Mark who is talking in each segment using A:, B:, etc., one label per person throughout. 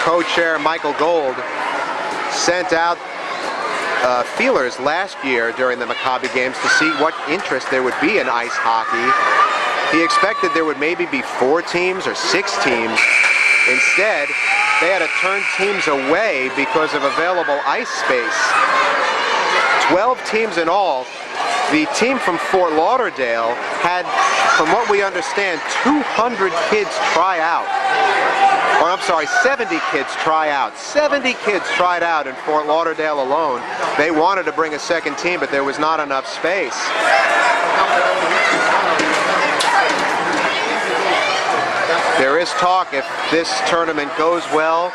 A: co-chair Michael Gold sent out feelers last year during the Maccabbi games to see what interest there would be in ice hockey. He expected there would maybe be 4 teams or 6 teams. Instead, they had to turn teams away because of available ice space. 12 teams in all. The team from Fort Lauderdale had, from what we understand, 200 kids try out. Or I'm sorry, 70 kids try out. 70 kids tried out in Fort Lauderdale alone. They wanted to bring a second team, but there was not enough space. There is talk, if this tournament goes well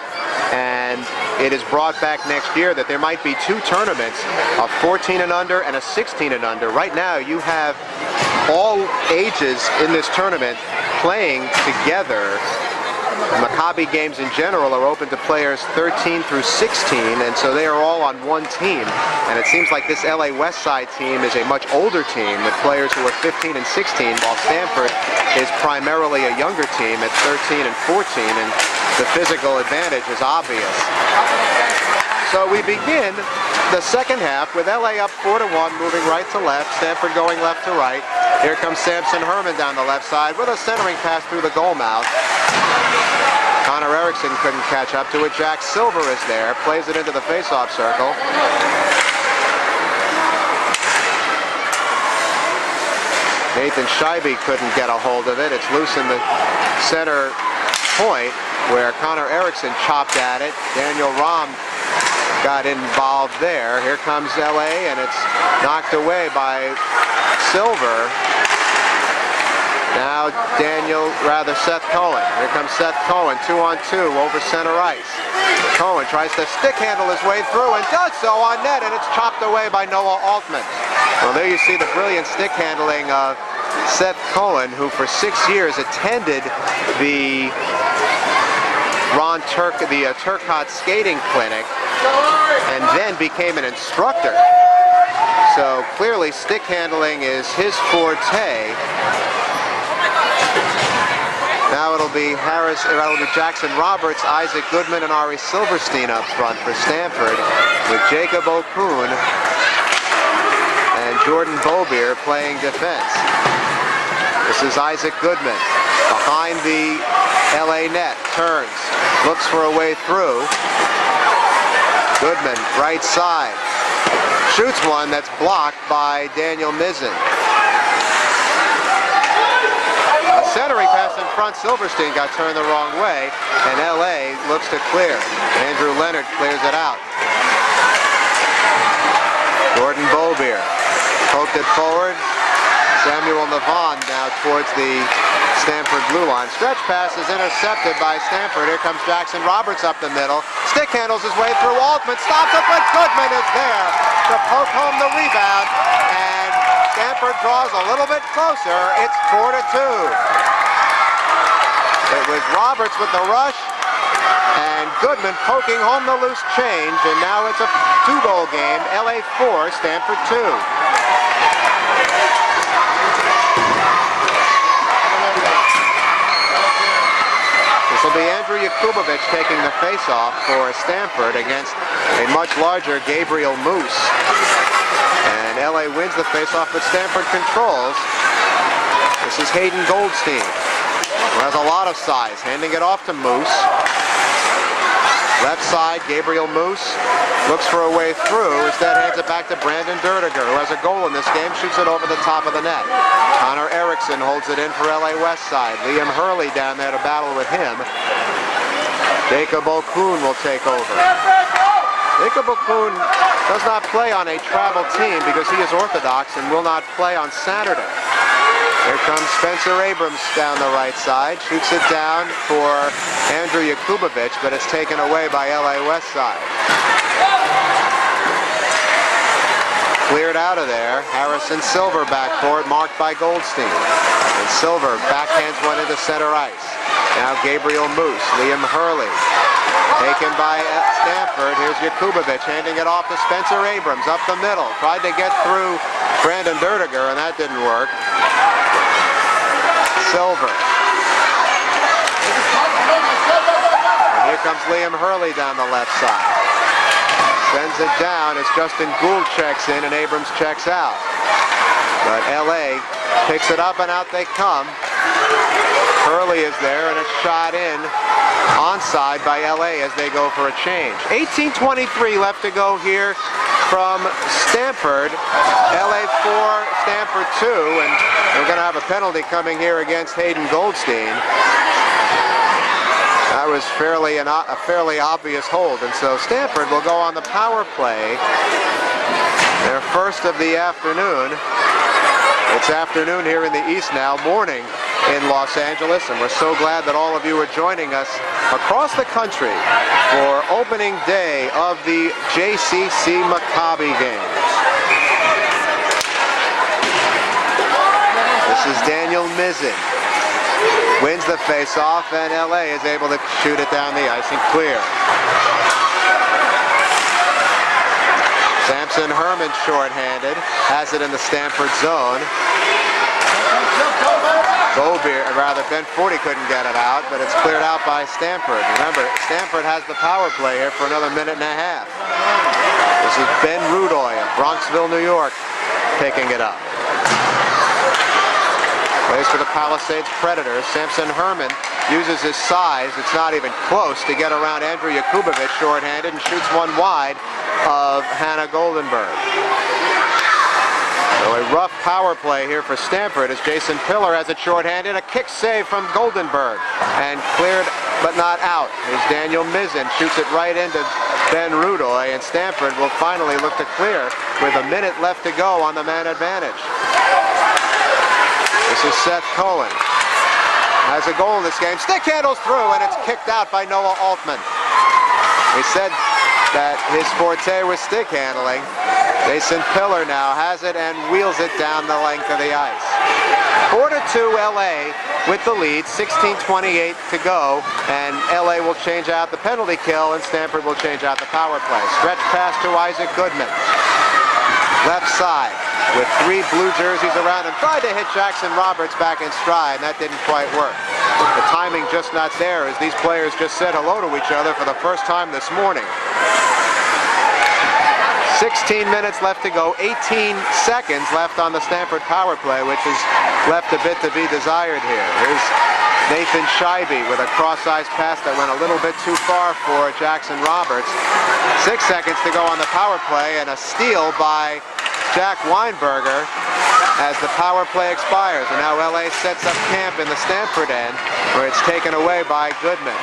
A: and it is brought back next year, that there might be 2 tournaments, a 14 and under and a 16 and under. Right now you have all ages in this tournament playing together. Maccabbi games in general are open to players 13 through 16, and so they are all on one team. And it seems like this LA Westside team is a much older team with players who are 15 and 16, while Stamford is primarily a younger team at 13 and 14, and the physical advantage is obvious. So we begin the second half with LA up 4-1, moving right to left, Stamford going left to right. Here comes Samson Herman down the left side with a centering pass through the goal mouth. Connor Erickson couldn't catch up to it. Jack Silver is there, plays it into the face-off circle. Nathan Scheibe couldn't get a hold of it. It's loose in the center point where Connor Erickson chopped at it. Daniel Rahm got involved there. Here comes LA, and it's knocked away by Silver. Now Seth Cohen. Here comes Seth Cohen, 2-on-2 over center ice. Cohen tries to stick handle his way through and does so on net, and it's chopped away by Noah Altman. Well, there you see the brilliant stick handling of Seth Cohen, who for 6 years attended the Turcotte skating clinic and then became an instructor. So clearly stick handling is his forte. Now it'll be Jackson Roberts, Isaac Goodman, and Ari Silverstein up front for Stamford, with Jacob Okun and Jordan Bobier playing defense. This is Isaac Goodman behind the LA net, turns, looks for a way through. Goodman, right side, shoots one that's blocked by Daniel Mizzen. A centering pass in front, Silverstein got turned the wrong way, and LA looks to clear. Andrew Leonard clears it out. Jordan Bobier poked it forward. Samuel Navon now towards the Stamford blue line. Stretch pass is intercepted by Stamford. Here comes Jackson Roberts up the middle. Stick handles his way through. Altman stops it, but Goodman is there to poke home the rebound. And Stamford draws a little bit closer. It's 4-2. It was Roberts with the rush and Goodman poking home the loose change. And now it's a 2-goal game. LA 4, Stamford 2. This will be Andrew Yakubovich taking the face-off for Stamford against a much larger Gabriel Moose. And LA wins the face-off, but Stamford controls. This is Hayden Goldstein, who has a lot of size, handing it off to Moose. Left side, Gabriel Moose looks for a way through. Instead hands it back to Brandon Derdiger, who has a goal in this game, shoots it over the top of the net. Connor Erickson holds it in for LA Westside. Liam Hurley down there to battle with him. Jacob Okun will take over. Jacob Okun does not play on a travel team because he is Orthodox and will not play on Saturday. Here comes Spencer Abrams down the right side, shoots it down for Andrew Yakubovich, but it's taken away by LA Westside. Cleared out of there. Harrison Silver back for it, marked by Goldstein. And Silver backhands one into center ice. Now Gabriel Moose, Liam Hurley. Taken by Stamford. Here's Yakubovich handing it off to Spencer Abrams up the middle. Tried to get through Brandon Derdiger, and that didn't work. Silver. And here comes Liam Hurley down the left side. Sends it down as Justin Gould checks in and Abrams checks out. But LA picks it up and out they come. Hurley is there and a shot in onside by LA as they go for a change. 18:23 left to go here from Stamford. LA 4, Stamford 2, and we're going to have a penalty coming here against Hayden Goldstein. That was a fairly obvious hold, and so Stamford will go on the power play. Their first of the afternoon. It's afternoon here in the East now, morning in Los Angeles, and we're so glad that all of you are joining us across the country for opening day of the JCC Maccabbi games. This is Daniel Mizzen. Wins the face-off, and LA is able to shoot it down the ice and clear. Samson Herman shorthanded, has it in the Stamford zone. Ben Forty couldn't get it out, but it's cleared out by Stamford. Remember, Stamford has the power play here for another minute and a half. This is Ben Rudoy of Bronxville, New York, picking it up. Plays for the Palisades Predators. Samson Herman uses his size, it's not even close, to get around Andrew Yakubovich shorthanded and shoots one wide of Hannah Goldenberg. So a rough power play here for Stamford as Jason Pillar has it shorthanded. A kick save from Goldenberg and cleared but not out. Here's Daniel Mizzen, shoots it right into Ben Rudoy, and Stamford will finally look to clear with a minute left to go on the man advantage. This is Seth Cohen. Has a goal in this game. Stick handles through, and it's kicked out by Noah Altman. He said that his forte was stick handling. Jason Pillar now has it and wheels it down the length of the ice. 4-2 LA with the lead, 16:28 to go, and LA will change out the penalty kill and Stamford will change out the power play. Stretch pass to Isaac Goodman. Left side with three blue jerseys around him. Tried to hit Jackson Roberts back in stride, and that didn't quite work. The timing just not there as these players just said hello to each other for the first time this morning. 16 minutes left to go, 18 seconds left on the Stamford power play, which has left a bit to be desired here. Here's Nathan Scheibe with a cross-ice pass that went a little bit too far for Jackson Roberts. 6 seconds to go on the power play, and a steal by Jack Weinberger as the power play expires. And now LA sets up camp in the Stamford end, where it's taken away by Goodman.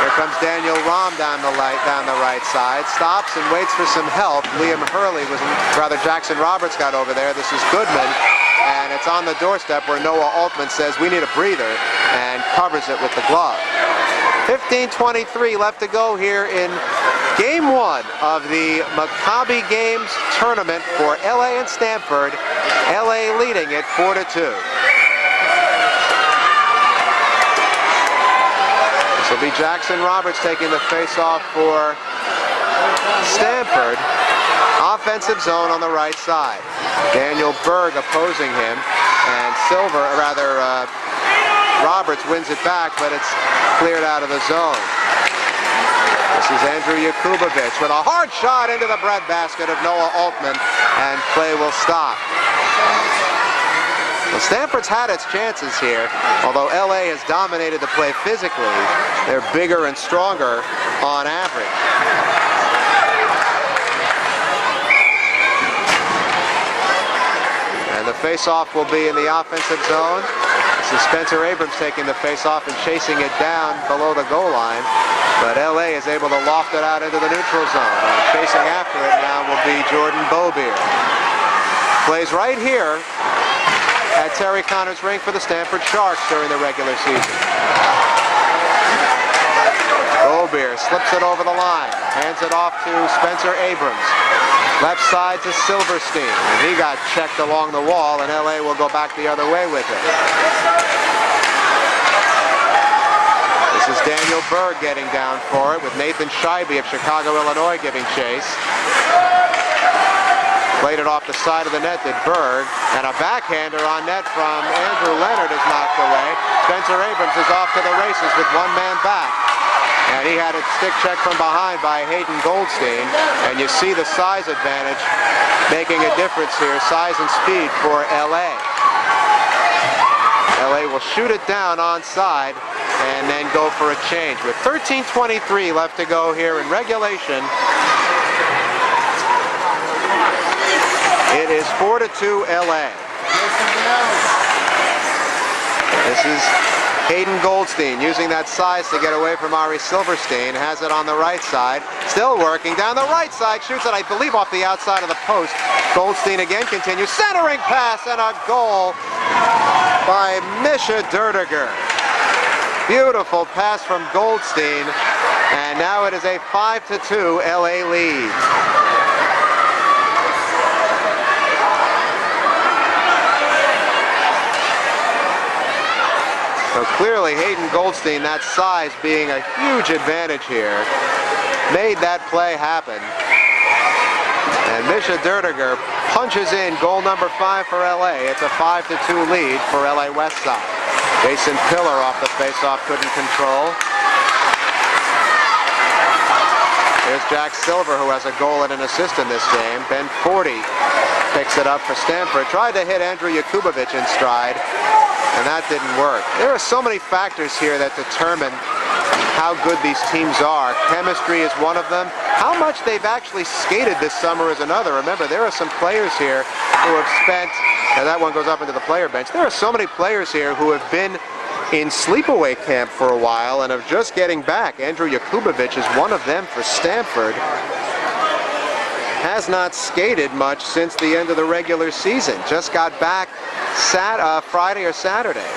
A: Here comes Daniel Rahm down the right side, stops and waits for some help. Jackson Roberts got over there. This is Goodman, and it's on the doorstep where Noah Altman says, we need a breather, and covers it with the glove. 15:23 left to go here in Game 1 of the Maccabbi Games tournament for LA and Stamford. LA leading it 4-2. This will be Jackson Roberts taking the face-off for Stamford. Offensive zone on the right side. Daniel Berg opposing him, and Roberts wins it back, but it's cleared out of the zone. This is Andrew Yakubovich with a hard shot into the breadbasket of Noah Altman, and play will stop. Well, Stamford's had its chances here, although LA has dominated the play physically. They're bigger and stronger on average. And the face-off will be in the offensive zone. This is Spencer Abrams taking the face-off and chasing it down below the goal line. But LA is able to loft it out into the neutral zone. And chasing after it now will be Jordan Beaubier. Plays right here at Terry Connors Rink for the Stamford Sharks during the regular season. Beaubier slips it over the line, hands it off to Spencer Abrams. Left side to Silverstein, and he got checked along the wall, and LA will go back the other way with it. This is Daniel Berg getting down for it, with Nathan Scheibe of Chicago, Illinois giving chase. Played it off the side of the net, did Berg, and a backhander on net from Andrew Leonard is knocked away. Spencer Abrams is off to the races with one man back. And he had a stick check from behind by Hayden Goldstein. And you see the size advantage making a difference here, size and speed for LA. LA will shoot it down onside and then go for a change. With 13:23 left to go here in regulation, it is 4-2 LA. This is Hayden Goldstein using that size to get away from Ari Silverstein. Has it on the right side. Still working down the right side. Shoots it, I believe, off the outside of the post. Goldstein again continues. Centering pass and a goal by Misha Derdiger. Beautiful pass from Goldstein. And now it is a 5-2 LA lead. So clearly Hayden Goldstein, that size being a huge advantage here, made that play happen. And Misha Derdiger punches in goal number 5 for LA. It's a 5-2 lead for LA Westside. Jason Pillar off the faceoff, couldn't control. Here's Jack Silver, who has a goal and an assist in this game. Ben Forty picks it up for Stamford. Tried to hit Andrew Yakubovich in stride, and that didn't work. There are so many factors here that determine how good these teams are. Chemistry is one of them. How much they've actually skated this summer is another. Remember, there are some players here who have spent, and that one goes up into the player bench. There are so many players here who have been in sleepaway camp for a while and are just getting back. Andrew Yakubovich is one of them for Stamford. Has not skated much since the end of the regular season. Just got back Friday or Saturday.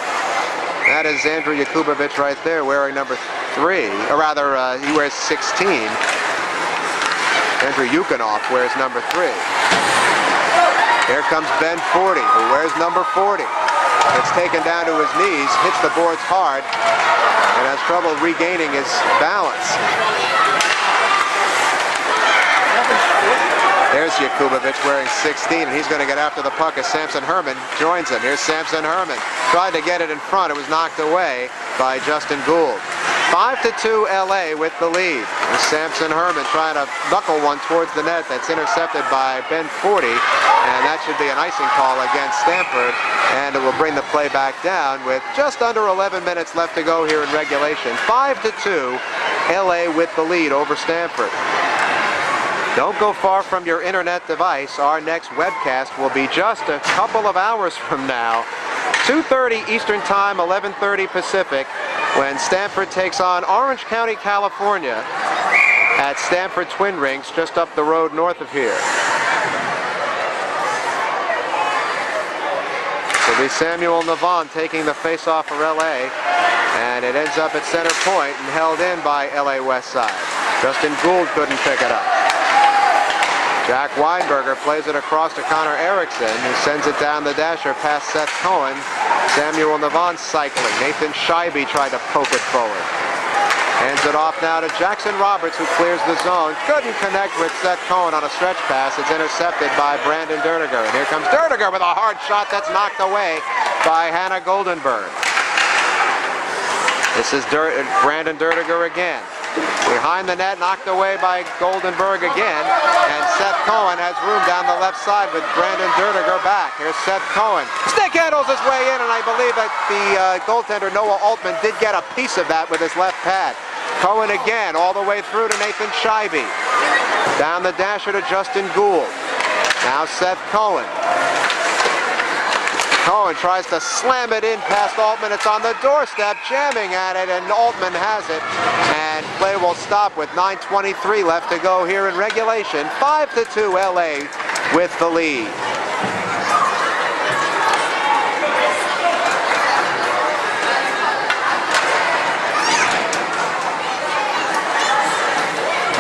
A: That is Andrew Yakubovich right there, wearing number 3, or rather, he wears 16. Andrew Yukinoff wears number 3. Here comes Ben Forty, who wears number 40. It's taken down to his knees, hits the boards hard, and has trouble regaining his balance. There's Yakubovich wearing 16, and he's going to get after the puck as Samson Herman joins him. Here's Samson Herman. Tried to get it in front. It was knocked away by Justin Gould. 5-2 LA with the lead. Here's Samson Herman trying to knuckle one towards the net. That's intercepted by Ben Forty, and that should be an icing call against Stamford, and it will bring the play back down with just under 11 minutes left to go here in regulation. 5-2 LA with the lead over Stamford. Don't go far from your internet device. Our next webcast will be just a couple of hours from now. 2:30 Eastern Time, 11:30 Pacific, when Stamford takes on Orange County, California at Stamford Twin Rinks, just up the road north of here. It'll be Samuel Navon taking the face-off for LA, and it ends up at center point and held in by LA Westside. Justin Gould couldn't pick it up. Jack Weinberger plays it across to Connor Erickson, who sends it down the dasher past Seth Cohen. Samuel Navon cycling. Nathan Scheibe tried to poke it forward. Hands it off now to Jackson Roberts, who clears the zone. Couldn't connect with Seth Cohen on a stretch pass. It's intercepted by Brandon Derdiger. And here comes Derdiger with a hard shot that's knocked away by Hannah Goldenberg. This is Brandon Derdiger again. Behind the net, knocked away by Goldenberg again, and Seth Cohen has room down the left side with Brandon Derdiger back. Here's Seth Cohen. Stick handles his way in, and I believe that the goaltender Noah Altman did get a piece of that with his left pad. Cohen again, all the way through to Nathan Scheibe. Down the dasher to Justin Gould. Now Seth Cohen. Cohen tries to slam it in past Altman. It's on the doorstep, jamming at it, and Altman has it. And play will stop with 9:23 left to go here in regulation. 5-2 LA with the lead.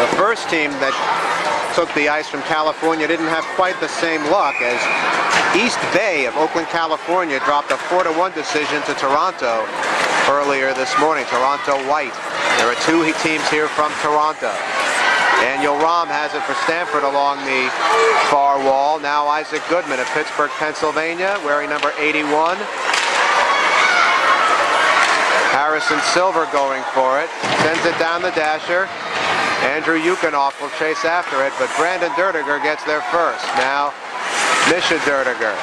A: The first team that took the ice from California didn't have quite the same luck, as East Bay of Oakland, California dropped a 4-1 decision to Toronto earlier this morning. Toronto White. There are 2 teams here from Toronto. Daniel Rahm has it for Stamford along the far wall. Now Isaac Goodman of Pittsburgh, Pennsylvania, wearing number 81. Harrison Silver going for it. Sends it down the dasher. Andrew Yukinoff will chase after it, but Brandon Dertiger gets there first. Now Misha Dertiger.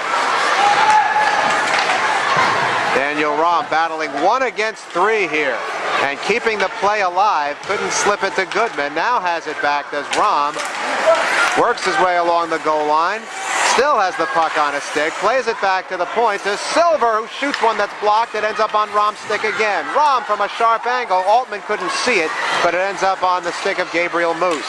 A: Daniel Rahm battling 1 against 3 here and keeping the play alive. Couldn't slip it to Goodman. Now has it back as Rahm works his way along the goal line. Still has the puck on his stick. Plays it back to the point to Silver, who shoots one that's blocked. It ends up on Rahm's stick again. Rahm from a sharp angle. Altman couldn't see it, but it ends up on the stick of Gabriel Moose.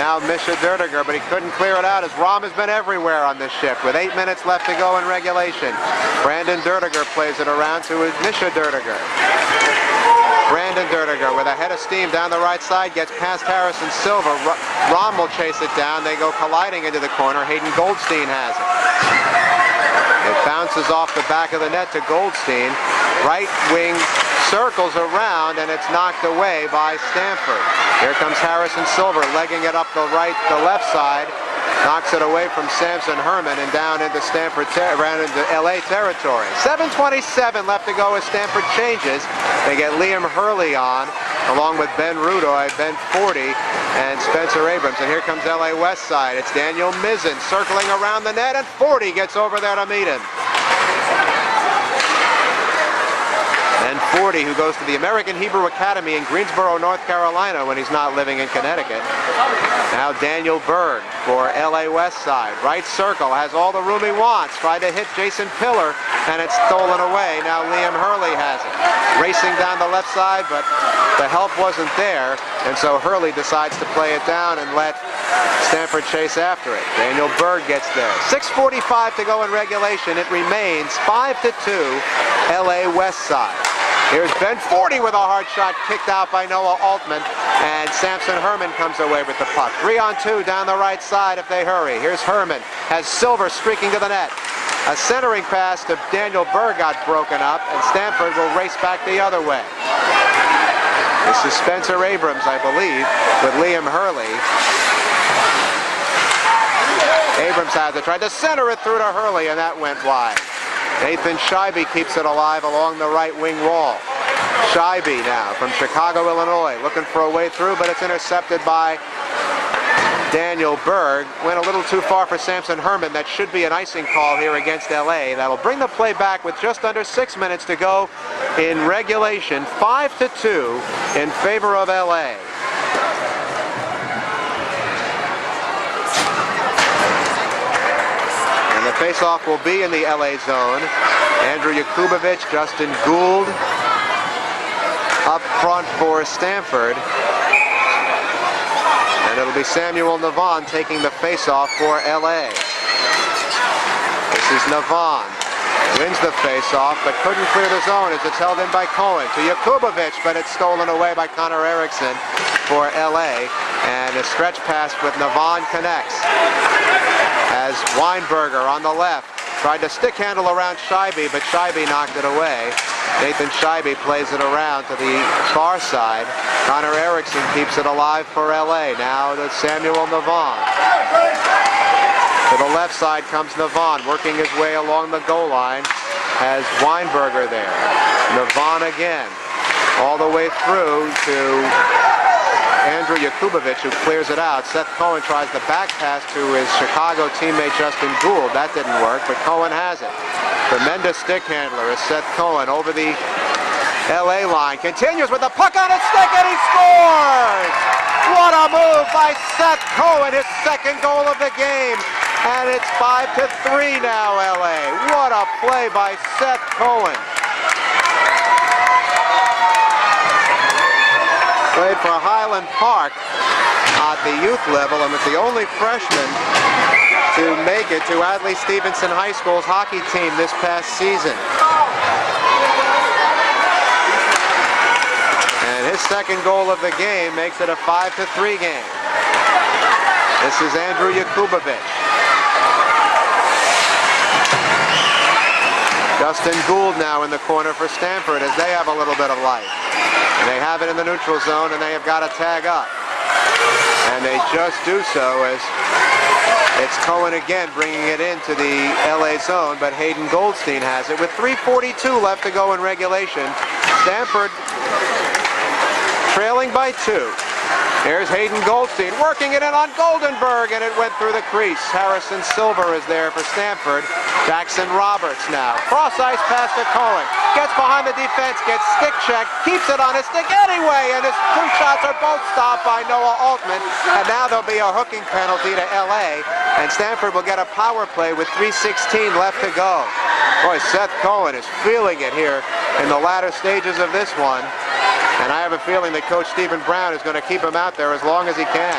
A: Now Misha Dertiger, but he couldn't clear it out as Rahm has been everywhere on this shift with 8 minutes left to go in regulation. Brandon Dertiger plays it around to Misha Dertiger. Brandon Dertiger with a head of steam down the right side, gets past Harrison Silver. Rahm will chase it down. They go colliding into the corner. Hayden Goldstein has it. It bounces off the back of the net to Goldstein. Right wing circles around, and it's knocked away by Stamford. Here comes Harrison Silver, legging it up the left side. Knocks it away from Samson Herman and down into around into LA territory. 7:27 left to go as Stamford changes. They get Liam Hurley on, along with Ben Rudoy, Ben Forty, and Spencer Abrams. And here comes LA Westside. It's Daniel Mizzen circling around the net, and Forty gets over there to meet him. And Forty, who goes to the American Hebrew Academy in Greensboro, North Carolina, when he's not living in Connecticut. Now Daniel Berg for LA Westside. Right circle, has all the room he wants. Tried to hit Jason Pillar, and it's stolen away. Now Liam Hurley has it. Racing down the left side, but the help wasn't there, and so Hurley decides to play it down and let Stamford chase after it. Daniel Berg gets there. 6:45 to go in regulation. It remains 5-2 LA Westside. Here's Ben Forty with a hard shot kicked out by Noah Altman, and Samson Herman comes away with the puck. 3-on-2 down the right side if they hurry. Here's Herman, has Silver streaking to the net. A centering pass to Daniel Berg got broken up, and Stamford will race back the other way. This is Spencer Abrams, I believe, with Liam Hurley. Abrams has it, tried to center it through to Hurley, and that went wide. Nathan Scheibe keeps it alive along the right wing wall. Scheibe now from Chicago, Illinois, looking for a way through, but it's intercepted by Daniel Berg. Went a little too far for Samson Herman. That should be an icing call here against LA. That'll bring the play back with just under 6 minutes to go in regulation. 5-2 in favor of LA. The face-off will be in the LA zone. Andrew Yakubovich, Justin Gould up front for Stamford. And it'll be Samuel Navon taking the face-off for LA. This is Navon. Wins the face-off, but couldn't clear the zone as it's held in by Cohen. To Yakubovich, but it's stolen away by Connor Erickson for LA. And a stretch pass with Navon connects. As Weinberger on the left tried to stick handle around Scheibe, but Scheibe knocked it away. Nathan Scheibe plays it around to the far side. Connor Erickson keeps it alive for LA. Now to Samuel Navon. To the left side comes Navon, working his way along the goal line. Has Weinberger there. Navon again. All the way through to Andrew Yakubovich, who clears it out. Seth Cohen tries the back pass to his Chicago teammate Justin Gould. That didn't work, but Cohen has it. Tremendous stick handler is Seth Cohen over the LA line. Continues with the puck on his stick, and he scores! What a move by Seth Cohen, his second goal of the game. And it's 5-3 now, LA. What a play by Seth Cohen. Played for Highland Park at the youth level and was the only freshman to make it to Adlai Stevenson High School's hockey team this past season. And his second goal of the game makes it a 5-3 game. This is Andrew Yakubovich. Justin Gould now in the corner for Stamford as they have a little bit of life. And they have it in the neutral zone, and they have got to tag up. And they just do so as it's Cohen again bringing it into the LA zone, but Hayden Goldstein has it with 3:42 left to go in regulation. Stamford trailing by 2. Here's Hayden Goldstein working it in on Goldenberg, and it went through the crease. Harrison Silver is there for Stamford. Jackson Roberts now. Cross-ice pass to Cohen. Gets behind the defense, gets stick check, keeps it on his stick anyway, and his 2 shots are both stopped by Noah Altman. And now there'll be a hooking penalty to LA, and Stamford will get a power play with 3:16 left to go. Boy, Seth Cohen is feeling it here in the latter stages of this one. And I have a feeling that Coach Stephen Brown is going to keep him out there as long as he can.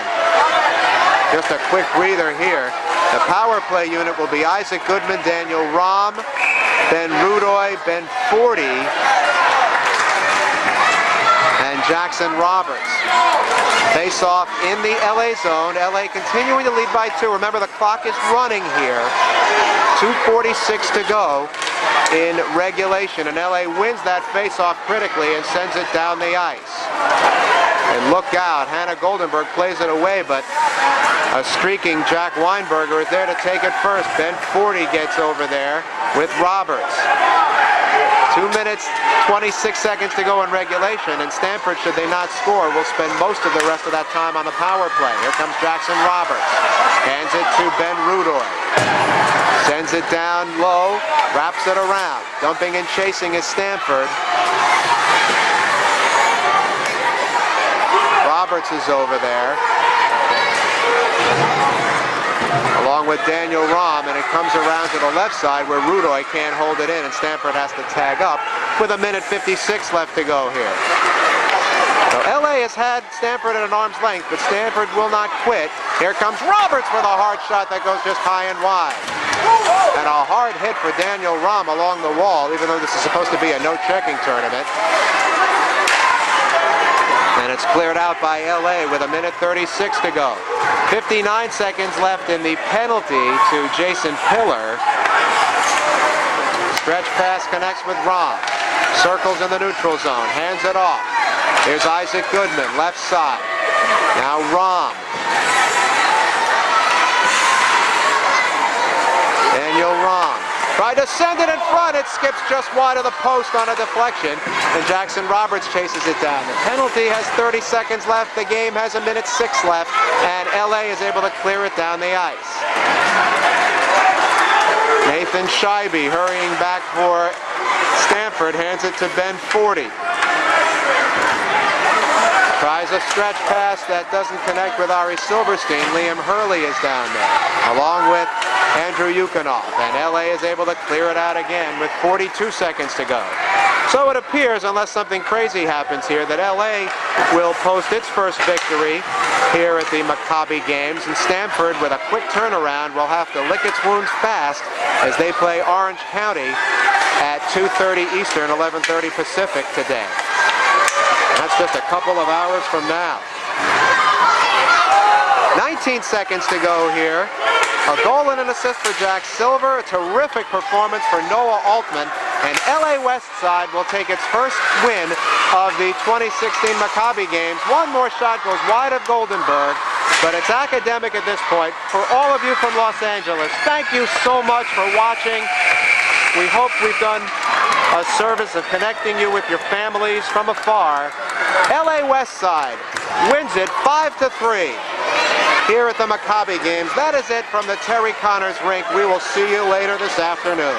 A: Just a quick breather here. The power play unit will be Isaac Goodman, Daniel Rahm, Ben Rudoy, Ben Forty, and Jackson Roberts. Face off in the LA zone. LA continuing to lead by 2. Remember, the clock is running here. 2:46 to go in regulation, and LA wins that face-off critically and sends it down the ice. And look out, Hannah Goldenberg plays it away, but a streaking Jack Weinberger is there to take it first. Ben Forty gets over there with Roberts. 2 minutes, 26 seconds to go in regulation, and Stamford, should they not score, will spend most of the rest of that time on the power play. Here comes Jackson Roberts. Hands it to Ben Rudoy. Sends it down low, wraps it around. Dumping and chasing is Stamford. Roberts is over there, along with Daniel Rahm, and it comes around to the left side where Rudoy can't hold it in, and Stamford has to tag up with 1:56 left to go here. So LA has had Stamford at an arm's length, but Stamford will not quit. Here comes Roberts with a hard shot that goes just high and wide. And a hard hit for Daniel Rahm along the wall, even though this is supposed to be a no-checking tournament. And it's cleared out by LA with 1:36 to go. 59 seconds left in the penalty to Jason Pillar. Stretch pass connects with Rahm. Circles in the neutral zone. Hands it off. Here's Isaac Goodman, left side. Now Rahm. Daniel Rahm. Tried to send it in front. It skips just wide of the post on a deflection. And Jackson Roberts chases it down. The penalty has 30 seconds left. The game has 1:06 left. And LA is able to clear it down the ice. Nathan Scheibe hurrying back for Stamford. Hands it to Ben Forty. Tries a stretch pass that doesn't connect with Ari Silverstein. Liam Hurley is down there, along with Andrew Yukinoff. And LA is able to clear it out again with 42 seconds to go. So it appears, unless something crazy happens here, that LA will post its first victory here at the Maccabbi games. And Stamford, with a quick turnaround, will have to lick its wounds fast as they play Orange County at 2:30 Eastern, 11:30 Pacific today. That's just a couple of hours from now. 19 seconds to go here. A goal and an assist for Jack Silver. A terrific performance for Noah Altman. And LA Westside will take its first win of the 2016 Maccabbi games. One more shot goes wide of Goldenberg. But it's academic at this point. For all of you from Los Angeles, thank you so much for watching. We hope we've done a service of connecting you with your families from afar. LA Westside wins it 5-3 here at the Maccabbi games. That is it from the Terry Connors rink. We will see you later this afternoon.